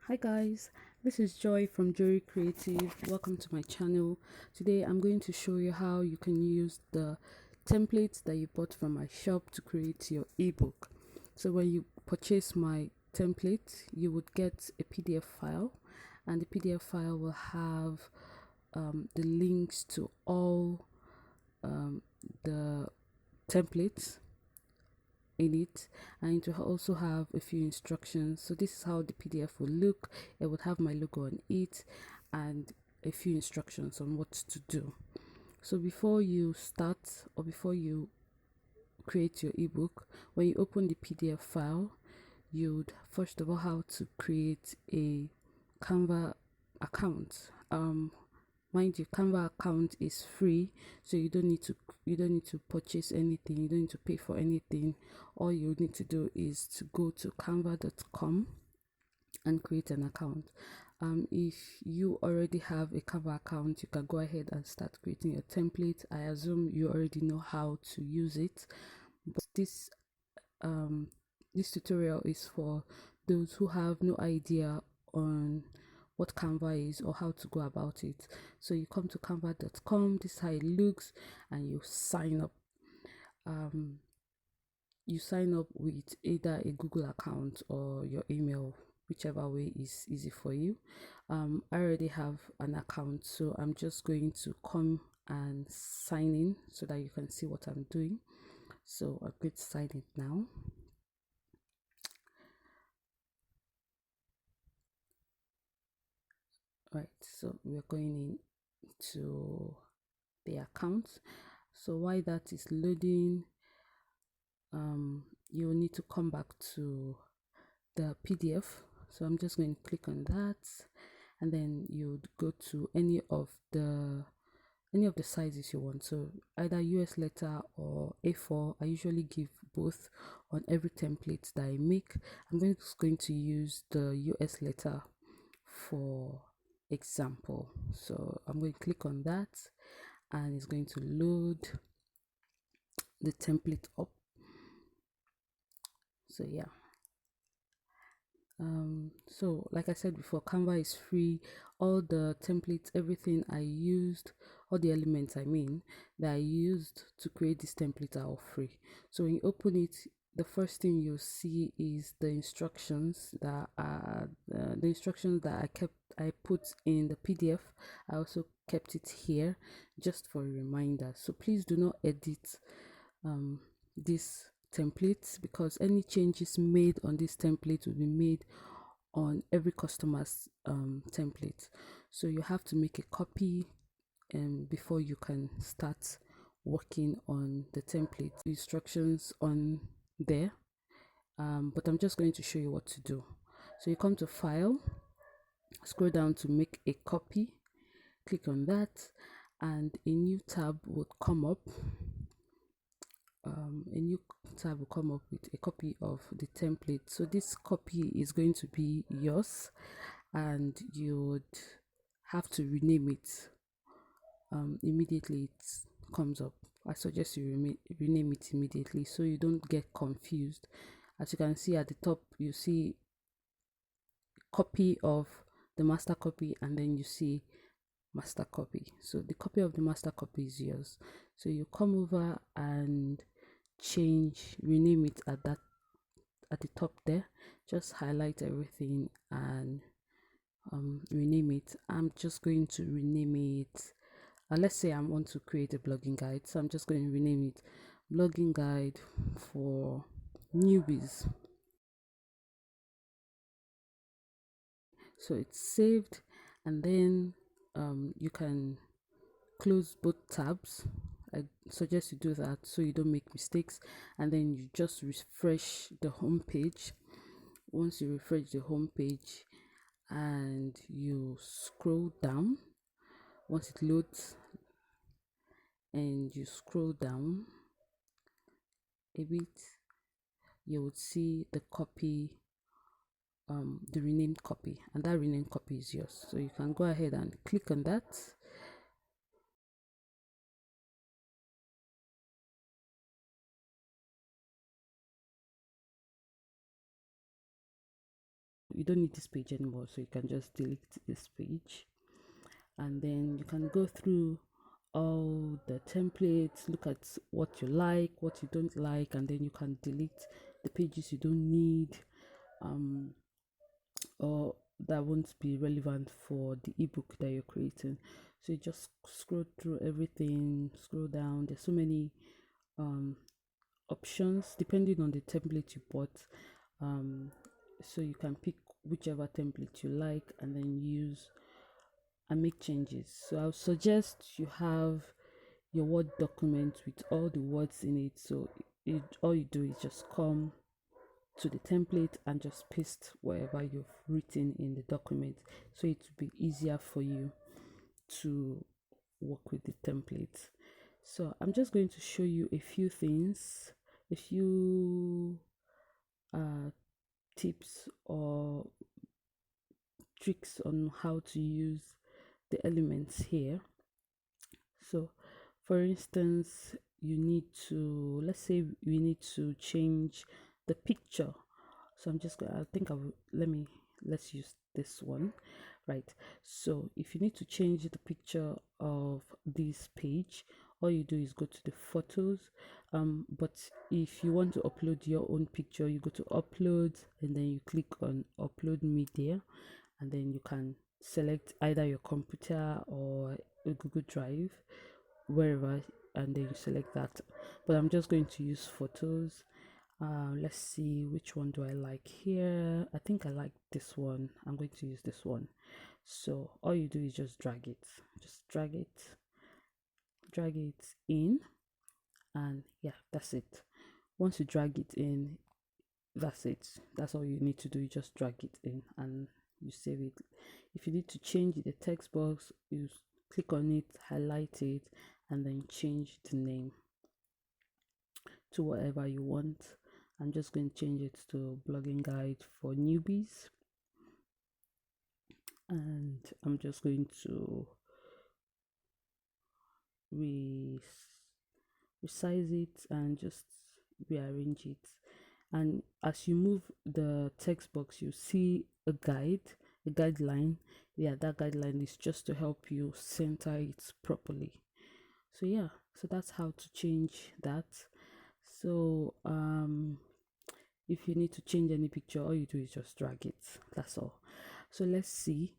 Hi guys, this is Joy from Joy Creative. Welcome to my channel. Today I'm going to show you how you can use the templates that you bought from my shop to create your ebook. So when you purchase my template, you would get a PDF file, and the PDF file will have the links to all the templates in it, and it will also have a few instructions. So this is how the PDF will look. It would have my logo on it and a few instructions on what to do. So before you start, or before you create your ebook, when you open the PDF file, you'd first of all have to create a Canva account. Mind you, Canva account is free, so you don't need to purchase anything, you don't need to pay for anything. All you need to do is to go to canva.com and create an account. If you already have a Canva account, you can go ahead and start creating your template. I assume you already know how to use it, but this tutorial is for those who have no idea on what Canva is or how to go about it. So you come to canva.com, this is how it looks, and you sign up. You sign up with either a Google account or your email, whichever way is easy for you. I already have an account, so I'm just going to come and sign in so that you can see what I'm doing. So I'm going to sign it now. Right, so we're going in to the account. So while that is loading, you'll need to come back to the PDF. So I'm just going to click on that, and then you'd go to any of the sizes you want. So either US letter or A4. I usually give both on every template that I make. I'm just going to use the US letter for example. So I'm going to click on that, and it's going to load the template up. So yeah, so like I said before, Canva is free. All the templates, everything I used, all the elements that I used to create this template are all free. So when you open it, the first thing you'll see is the instructions that are the instructions that I put in the PDF. I also kept it here just for a reminder. So please do not edit this template, because any changes made on this template will be made on every customer's template. So you have to make a copy before you can start working on the template. The instructions on there, but I'm just going to show you what to do. So you come to file, scroll down to make a copy, click on that, and a new tab would come up. A new tab will come up with a copy of the template. So this copy is going to be yours, and you would have to rename it immediately it comes up. I suggest you rename it immediately so you don't get confused. As you can see at the top, you see copy of the master copy, and then you see master copy. So the copy of the master copy is yours. So you come over and rename it at the top there. Just highlight everything and rename it. I'm just going to rename it, let's say I want to create a blogging guide, so I'm just going to rename it blogging guide for newbies. So it's saved, and then you can close both tabs. I suggest you do that so you don't make mistakes, and then you just refresh the home page. Once you refresh the home page and you scroll down, once it loads and you scroll down a bit, you would see the copy, the renamed copy, and that renamed copy is yours. So you can go ahead and click on that. you don't need this page anymore, so you can just delete this page. And then you can go through all the templates, look at what you like, what you don't like, and then you can delete the pages you don't need, or that won't be relevant for the ebook that you're creating. So you just scroll through everything, scroll down. There's so many options depending on the template you bought. So you can pick whichever template you like and then use and make changes. So I'll suggest you have your Word document with all the words in it. So all you do is just come to the template and just paste whatever you've written in the document, so it will be easier for you to work with the template. So I'm just going to show you a few things, a few tips or tricks on how to use the elements here. So for instance, you need to, let's say we need to change the picture. So I'm just going to, I think I will, let's use this one, right? So if you need to change the picture of this page, all you do is go to the photos. But if you want to upload your own picture, you go to upload and then you click on upload media, and then you can select either your computer or a Google Drive, wherever, and then you select that. But I'm just going to use photos. Let's see, which one do I like here? I think I like this one. I'm going to use this one. So all you do is just drag it, drag it in, and yeah, that's it. Once you drag it in, that's it. That's all you need to do. You just drag it in and you save it. If you need to change the text box, you click on it, highlight it, and then change the name to whatever you want. I'm just going to change it to blogging guide for newbies, and I'm just going to resize it and just rearrange it. And as you move the text box, you see a guideline. Yeah, that guideline is just to help you center it properly. So yeah, so that's how to change that. So if you need to change any picture, all you do is just drag it. That's all. So let's see.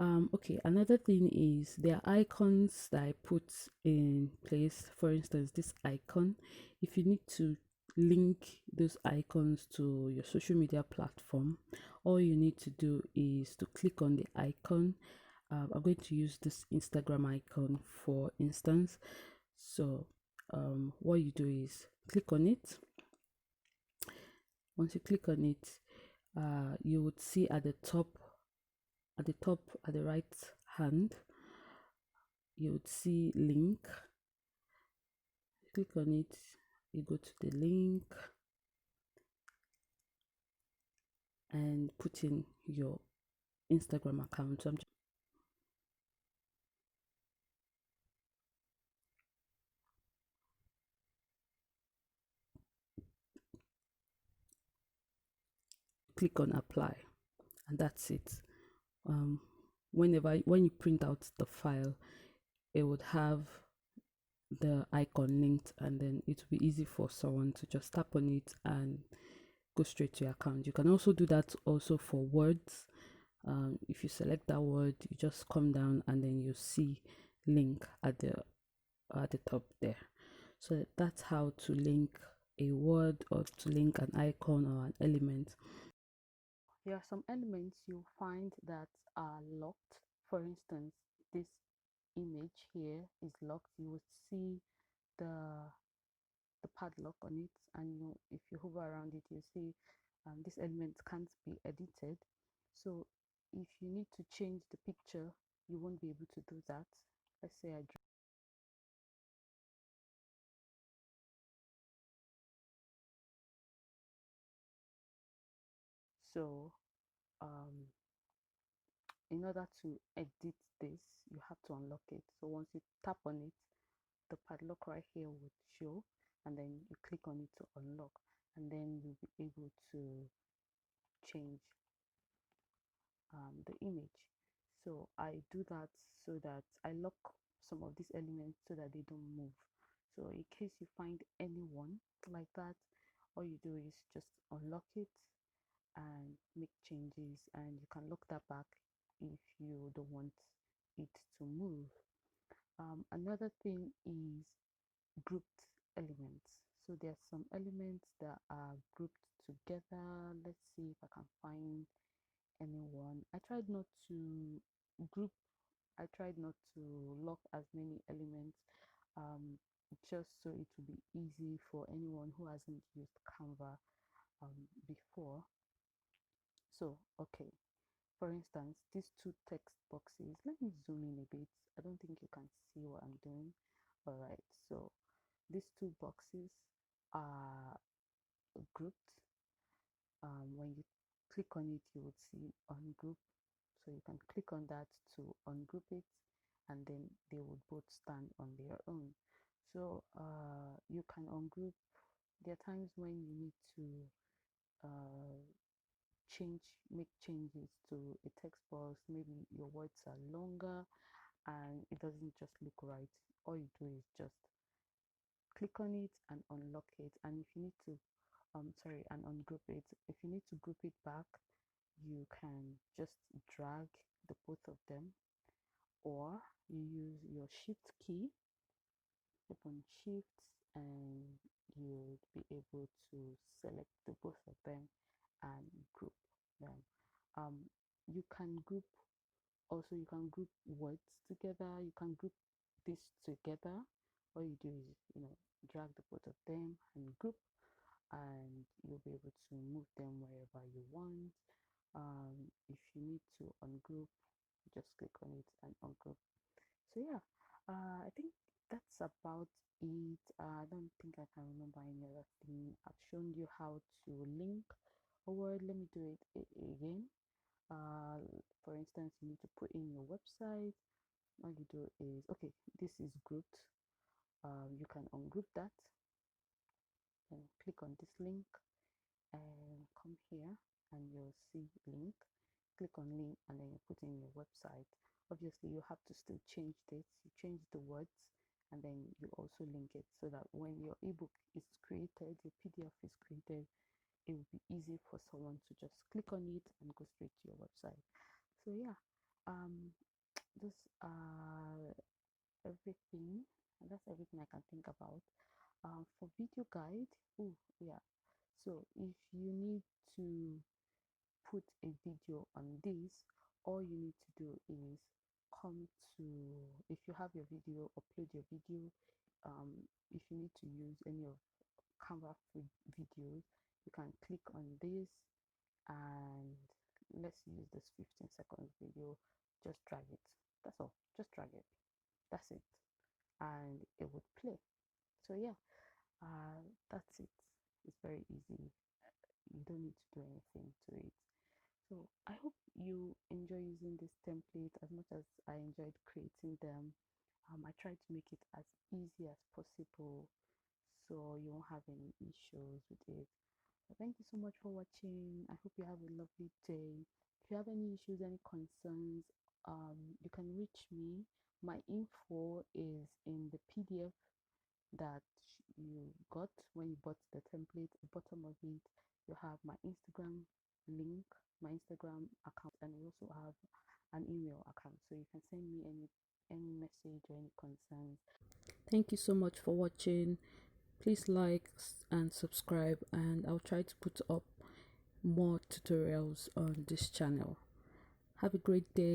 Okay, another thing is there are icons that I put in place. For instance, this icon, if you need to link those icons to your social media platform, all you need to do is to click on the icon. I'm going to use this Instagram icon for instance. So what you do is click on it. Once you click on it, you would see at the top at the right hand, you would see link. Click on it, you go to the link and put in your Instagram account. So I'm just click on apply, and that's it. When you print out the file, it would have the icon linked, and then it will be easy for someone to just tap on it and go straight to your account. You can also do that also for words. If you select that word, you just come down and then you see link at the top there. So that's how to link a word or to link an icon or an element. There are some elements you'll find that are locked. For instance, this image here is locked. You would see the padlock on it, and if you hover around it, you see this element can't be edited. So if you need to change the picture, you won't be able to do that. Let's say I draw. So in order to edit this, you have to unlock it. So once you tap on it, the padlock right here would show, and then you click on it to unlock, and then you'll be able to change the image. So I do that so that I lock some of these elements so that they don't move. So in case you find anyone like that, all you do is just unlock it and make changes, and you can lock that back if you don't want it to move. Another thing is grouped elements. So there are some elements that are grouped together. Let's see if I can find anyone. Group I tried not to lock as many elements, um, just so it will be easy for anyone who hasn't used Canva before. So okay, for instance, these two text boxes, let me zoom in a bit. I don't think you can see what I'm doing. All right, so these two boxes are grouped. When you click on it, you would see ungroup. So you can click on that to ungroup it, and then they would both stand on their own. So you can ungroup. There are times when you need to uh, make changes to a text box. Maybe your words are longer and it doesn't just look right. All you do is just click on it and unlock it. And if you need to and ungroup it, if you need to group it back, you can just drag the both of them, or you use your shift key, tap on shift, and you'll be able to select the both of them and group them. You can group, also you can group words together, you can group this together. All you do is drag the both of them and group, and you'll be able to move them wherever you want. If you need to ungroup, just click on it and ungroup. So yeah, I think that's about it. I don't think I can remember any other thing. I've shown you how to link a word. Let me do it again. uh, for instance, you need to put in your website. All you do is, okay, this is grouped. You can ungroup that and click on this link and come here and you'll see link. Click on link and then you put in your website. Obviously you have to still change this. You change the words and then you also link it, so that when your ebook is created, your PDF is created, it will be easy for someone to just click on it and go straight to your website. So yeah, um those are everything. That's everything I can think about. For video guide, oh yeah, so if you need to put a video on this, all you need to do is come to, if you have your video, upload your video. If you need to use any of Canva free videos, you can click on this, and let's use this 15-second video. Just drag it. That's all. Just drag it. That's it, and it would play. So yeah, that's it. It's very easy. You don't need to do anything to it. So I hope you enjoy using this template as much as I enjoyed creating them. I tried to make it as easy as possible so you won't have any issues with it. So thank you so much for watching. I hope you have a lovely day. If you have any issues, any concerns, you can reach me. My info is in the PDF that you got when you bought the template. At the bottom of it, you have my Instagram link, my Instagram account, and you also have an email account, so you can send me any message or any concerns. Thank you so much for watching. Please like and subscribe, and I'll try to put up more tutorials on this channel. Have a great day.